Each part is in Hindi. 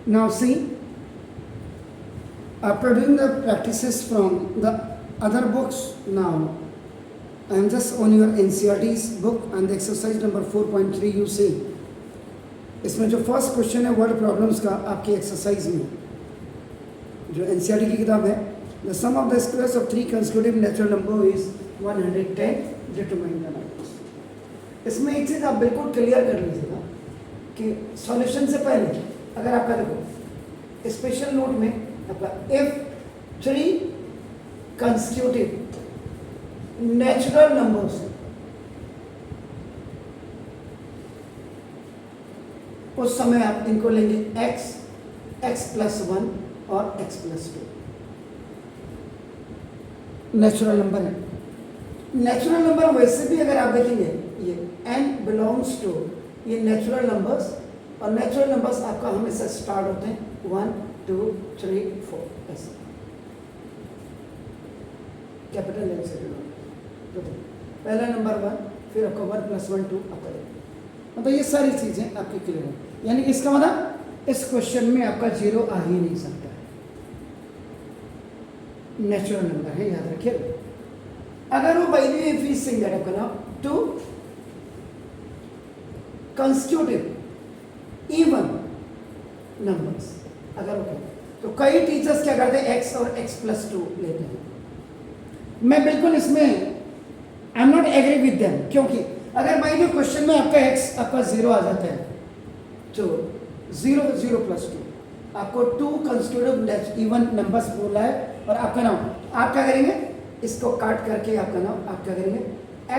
Now see, after doing the practices from the other books, now I am just on your NCERT's book and the exercise number 4.3 you see. इसमें जो फर्स्ट क्वेश्चन है वर्ड प्रॉब्लम्स का आपकी एक्सरसाइज में, जो एनसीईआरटी की किताब है, the sum of the squares of 3 consecutive natural number is 110, determine the numbers. इसमें एक चीज़ आप बिल्कुल क्लियर कर लीजिएगा कि सॉल्यूशन से पहले अगर आपका देखो स्पेशल नोट में आपका इफ 3 कंसेक्यूटिव नेचुरल नंबर्स, उस समय आप इनको लेंगे x, x+1 और x+2। नेचुरल नंबर है। नेचुरल नंबर वैसे भी अगर आप देखेंगे ये n बिलोंग्स टू ये नेचुरल नंबर्स, और नेचुरल नंबर्स आपका हमेशा स्टार्ट होते हैं 1 2 3 4 ऐसे कैपिटल लेटर से। तो पहला नंबर 1, फिर आपका 1 + 1 2 आपका, मतलब ये सारी चीजें आपकी क्लियर है। यानी इसका मतलब इस क्वेश्चन में आपका 0 आ ही नहीं सकता है, नेचुरल नंबर है, याद रखिए। अगर वो by the way if we saying that आपका नाउ 2 कंसेक्यूटिव इवन नंबर्स अगर ओके, तो कई टीचर्स क्या करते हैं x और x+2 लेते हैं। मैं बिल्कुल इसमें I am not agree with them, क्योंकि अगर बाई द क्वेश्चन में आपका x आपका 0 आ जाता है तो 0 0 + 2 आपको 2 कंसेक्यूटिव इवन नंबर्स बोला है, और आपका नाम आप क्या करेंगे, इसको काट करके आपका नाम आप क्या करेंगे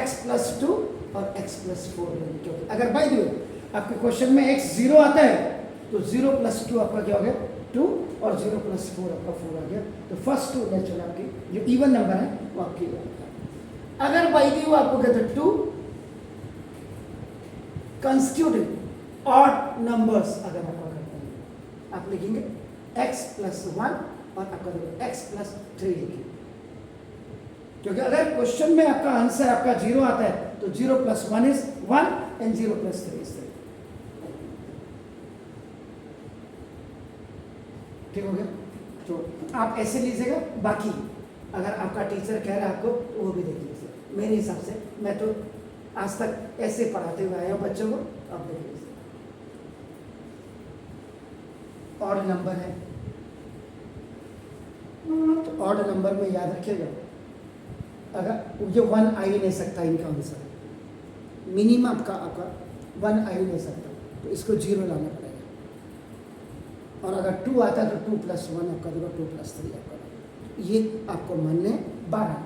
x+2 और x+4 लेंगे, क्योंकि अगर बाई द वे आपके क्वेश्चन में x 0 आता है तो 0 + 2 आपका क्या हो गया 2, और 0 + 4 आपका 4 आ गया। तो फर्स्ट 2 नेचुरल आपकी जो इवन नंबर है वो आपकी। अगर बाई द वे आपको कहते हैं 2 कंसेक्यूटिव ऑड नंबर्स अगर आपका करते हैं, आप लिखेंगे x+1 और आपका x+3 लिखिए, क्योंकि अगर क्वेश्चन में आपका आंसर आपका 0 आता है तो 0 + 1 इज 1 एंड 0 + 3 इज 3। ठीक हो गया? तो आप ऐसे लीजिएगा। बाकी अगर आपका टीचर कह रहा है आपको तो वो भी देख लीजिए। मेरे हिसाब से मैं तो आज तक ऐसे पढ़ाते हुए आया हूँ बच्चों को, आप देख लीजिए। ऑड नंबर है तो ऑड नंबर में याद रखिएगा, अगर ये 1 आ ही नहीं सकता इनका आंसर, मिनिमम का आपका 1 आ ही नहीं सकता, तो इसको 0 लाना पड़ेगा। और अगर 2 आता है तो 2 + 1 आपका देगा 2 + 3 आपका, ये आपको मानने 12।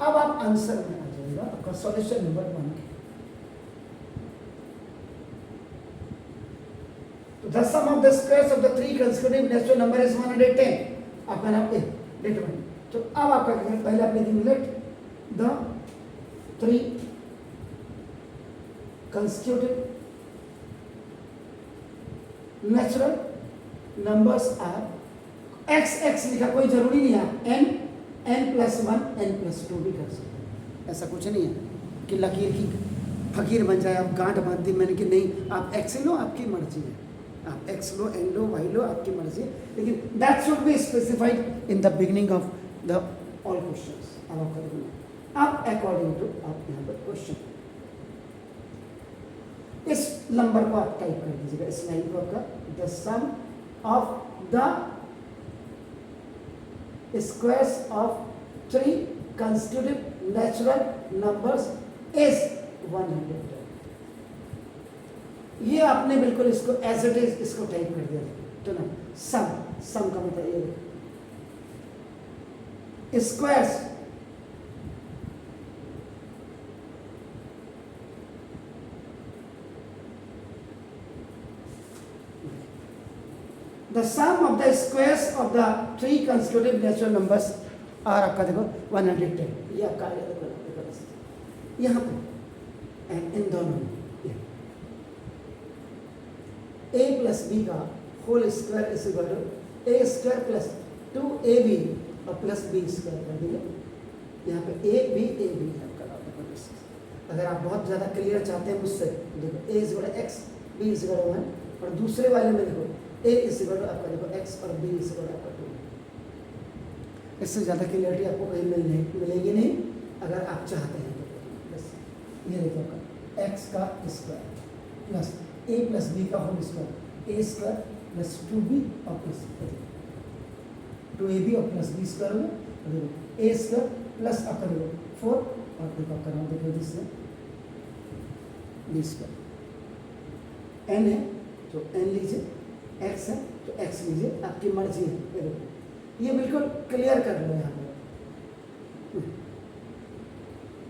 अब आप आंसर में आ जाएगा आपका सॉल्यूशन नंबर 1 के। तो the sum of the squares of the 3 consecutive natural number is 110, आपका नाम ए डिटरमाइन। तो अब आपका पहले आप लिखेंगे let the 3 consecutive natural numbers are x लिखा, कोई जरूरी नहीं है n+1 n+2 भी कर सकते हैं, ऐसा कुछ नहीं है कि लकीर की फकीर बन जाए, आप गांठ बांध दी मैंने कि नहीं आप x लो, आपकी मर्जी है, आप x लो n लो y लो, आपकी मर्जी है, लेकिन that should be specified in the beginning of the all questions. अब अकॉर्डिंग टू आप यहाँ पर क्वेश्चन इस नंबर को आप टाइप कर दीजिएगा, इस लाइन को आपका the sum of the squares of 3 consecutive natural numbers is 110। ये आपने बिल्कुल इसको एज इट इज इसको टाइप कर दिया। तो ना सम का मतलब ये squares the sum of the squares of the 3 consecutive natural numbers are आपका देखो 110। ये आपका यहाँ पे इन दोनों में a + b का whole square is equal to a² + 2ab और +b² कर दिए। यहाँ पे a b आपका अगर आप बहुत ज़्यादा क्लियर चाहते हैं मुझसे, देखो a = x, b = 1, और दूसरे वाले में देखो a इज इक्वल टू आपका देखो x और b इज इक्वल टू आपका 2। इससे ज़्यादा क्लियरिटी आपको कहीं मिलेगी नहीं अगर आप चाहते हैं तो। बस ये देखो आपका x का square plus a plus b का whole square a square plus 2b और प्लस 2ab और प्लस b स्क्वायर होगा। देखो a स्क्वायर प्लस आपका देखो 4 और देखो आपका नाम देखो जिससे b स्क्वायर n है तो n लीजिए, x है तो x लीजिए, आपकी मर्जी है। देखो ये बिल्कुल क्लियर कर लो यहाँ पर।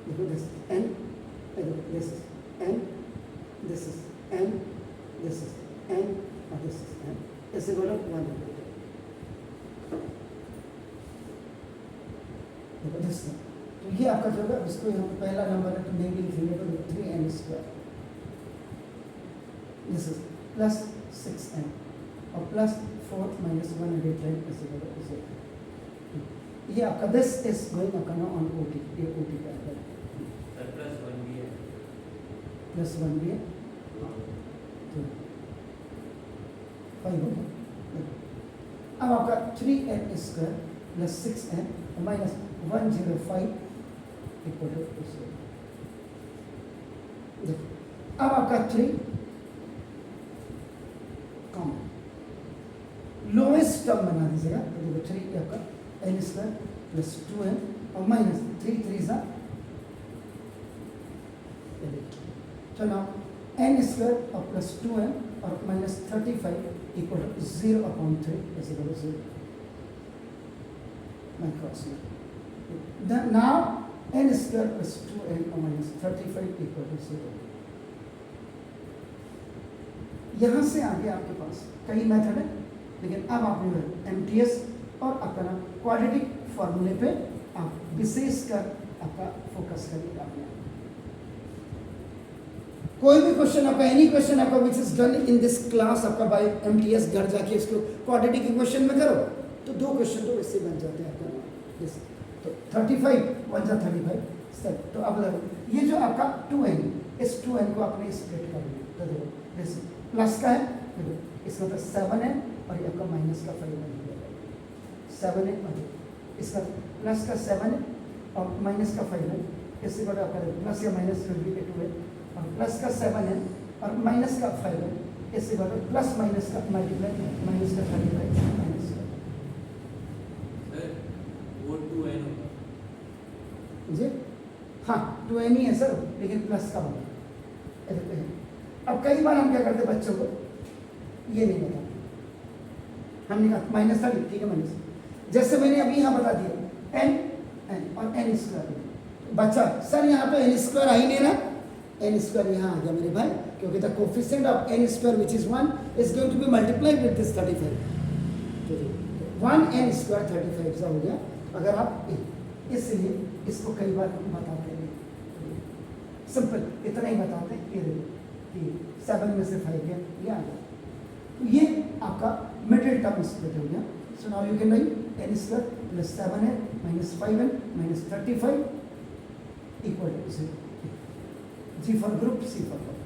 देखो दिस n, देखो this is n, this is n, this is n और दिस इज n, ऐसे बोलो 1। देखो दिस, तो ये आपका जो है इसको यहाँ पे पहला नंबर है तो नहीं भी लिखेंगे तो 3n square, this is plus 6n और प्लस 4 माइनस 110 ऐसे बोलो इसे। ये आपका दिस इज गोइंग आपका ना ऑन ओटी, ये ओटी का है प्लस 1 भी है, प्लस 1 भी है तो 5 होगा। अब आपका 3n square plus 6n minus 105 equal to इसे। देखो अब आपका 3 कॉमन लोएस्ट टर्म बना दीजिएगा तो देखो 3 आपका n स्क्वायर प्लस 2n और माइनस 3 3 सा तो ना n स्क्वायर और प्लस 2n और माइनस 35 इक्वल टू 0/3 ऐसे करो 0 मैं क्रॉस में now n square plus 2n और माइनस 35 इक्वल टू 0। यहाँ से आगे आपके पास कई मेथड है लेकिन अब आप जो है MTS और अपना क्वाड्रेटिक फॉर्मूले पे आप विशेष कर आपका फोकस करिएगा। अपने कोई भी क्वेश्चन आपका, एनी क्वेश्चन आपका which is done in this class आपका बाय MTS, घर जाके इसको क्वाड्रेटिक इक्वेशन में करो तो 2 क्वेश्चन तो इससे बन जाते हैं आपका। तो 35 1 जा 35 स्टेप। तो अब देखो ये जो आपका 2n, इस 2n को आपने स्प्लिट कर लिया तो देखो जैसे प्लस का है देखो इसका तो 7 है और ये आपका माइनस का 5 है, 7 है और इसका प्लस का 7 है और माइनस का 5 है। इससे बड़ा आपका प्लस या माइनस फिर भी 2 है और प्लस का 7 है और माइनस का 5 है। इससे बड़ा प्लस माइनस का मल्टीप्लाई माइनस का 35 माइनस का सर वो 2n होगा जी हाँ 2n ही है सर लेकिन प्लस का होगा। अब कई बार हम क्या करते हैं बच्चों को ये नहीं बताते, हमने कहा माइनस 30 ठीक है माइनस, जैसे मैंने अभी यहाँ बता दिया n और n स्क्वायर। बच्चा सर यहाँ पे n स्क्वायर आ ही नहीं रहा, n स्क्वायर यहाँ आ गया मेरे भाई क्योंकि the coefficient of n square which is 1 is going to be multiplied with this 35। तो 1n स्क्वायर 35 सा हो गया अगर आप इसलिए इसको कई बार हम बताते हैं सिंपल इतना ही बताते हैं। ये देखो कि 7 में से 5 गया ये आ गया तो ये आपका मिडिल टर्म स्प्लिट हो गया। So now you can write n square plus 7n minus 5n minus 35 equal to 0। G for group, C for group,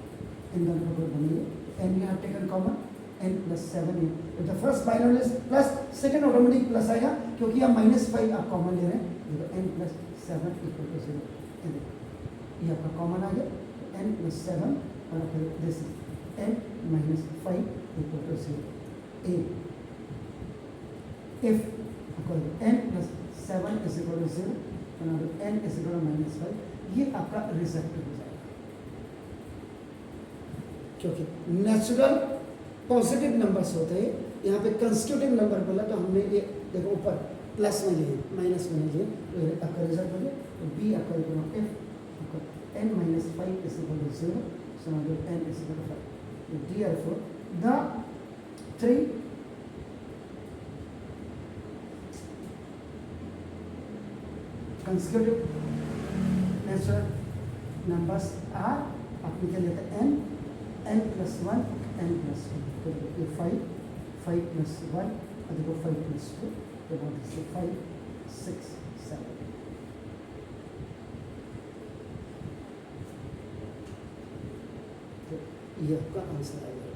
इन दोनों को बनेंगे। n we have taken common n plus 7 in the first binomial is plus, second automatic plus आएगा क्योंकि आप माइनस 5 आप कॉमन ले रहे हैं। देखो n plus 7 इक्वल टू 0, ये आपका कॉमन आ गया n plus 7 और फिर this n minus 5 equal to 0 a if n plus 7 is equal to 0 and n is equal to minus 5 ये आपका रिजल्ट हो जाएगा क्योंकि नेचुरल पॉजिटिव नंबर्स होते हैं। यहाँ पे कंस्टिट्यूटिव नंबर बोला तो हमने ये देखो ऊपर प्लस में लिए माइनस में लिए तो आपका रिजल्ट हो गया। तो बी आपका equal F n minus 5 is equal to 0, so now the n is equal to 5. Therefore, the 3 consecutive natural numbers are आपने क्या लेते हैं n plus 1 n plus 2 तो ये 5 plus 1 और देखो 5 plus 2 तो बहुत से 5 6 7 तो ये आपका आंसर आएगा।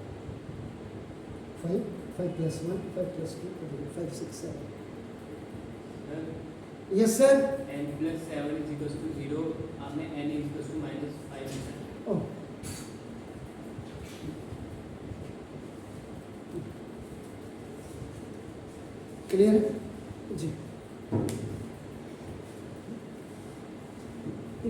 5, 5 plus 1, 5 plus 2, 5, 6, 7. Sir Yes, sir. n plus 7 is equals to 0. आपने n is equals to minus 5 लिखा है. Oh. क्लियर है जी.